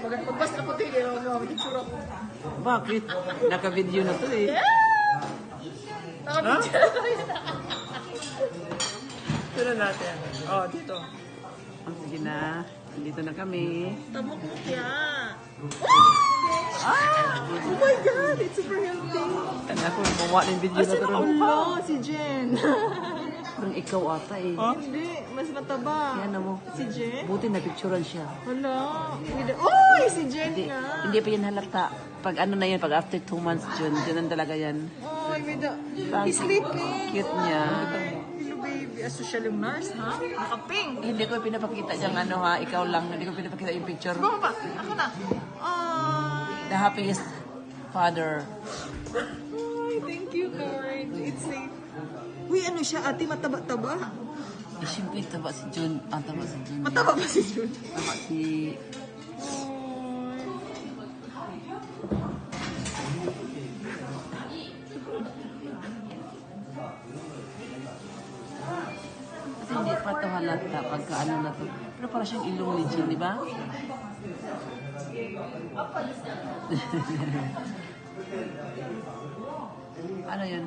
Magbas na puti, hindi ako makapitsura ko. Bakit? Naka-video na to eh. Nakapitsura ko yun. Ito natin. Oh, dito. Oh, sige na. Dito na kami. Tamo ko kaya. Oh my God! It's super healthy. Ano ako, mawa ng video na to. Allah, si Jen. Parang ikaw ata eh. Hindi, mas mataba. Yan mo. Si Jen? Buti na-picturean siya. Wala. Oh, si Jen Hindi, nga. hindi pa yan halata. Pag ano na yan, pag after 2 months, June talaga yan. Oh, may da. Parang He's sleeping. Cute niya. Hello, baby. Social yung nurse, ha? Nakaping. Hindi ko pinapakita diyang ano ha, ikaw lang. Hindi ko pinapakita yung picture. Go pa. Ako na. Oh. The happiest father. Ay, thank you, Lord. It's safe. Uy, ano siya, ate? Mataba-taba. Eh, siyempre, taba si June. Ah, taba si June. Mataba ba si Jun? Taba si... Kasi hindi pa ito halata pagka ano na to. Pero para siyang ilong ni June, di ba? Ano yun?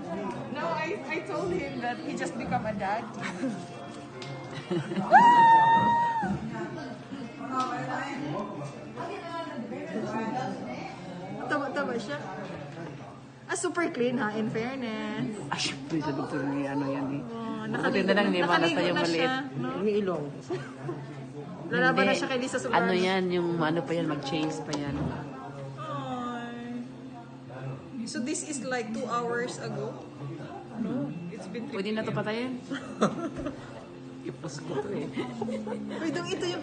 No, I told him that he just become a dad. Taba-taba siya. Super clean ha, in fairness. Ay, syempre sa doktor ni ano yan eh. Oh, Buti na lang, hindi man nasa yung maliit. No? Yung ilong. Lalaban na Hindi. siya kay Lisa Sobrano. Ano yan, yung ano pa yan, mag-change pa yan. Ay. So this is like 2 hours ago? No, it's been 3 Pwede na to patayin. Ipos ko to eh. Wait, ito yung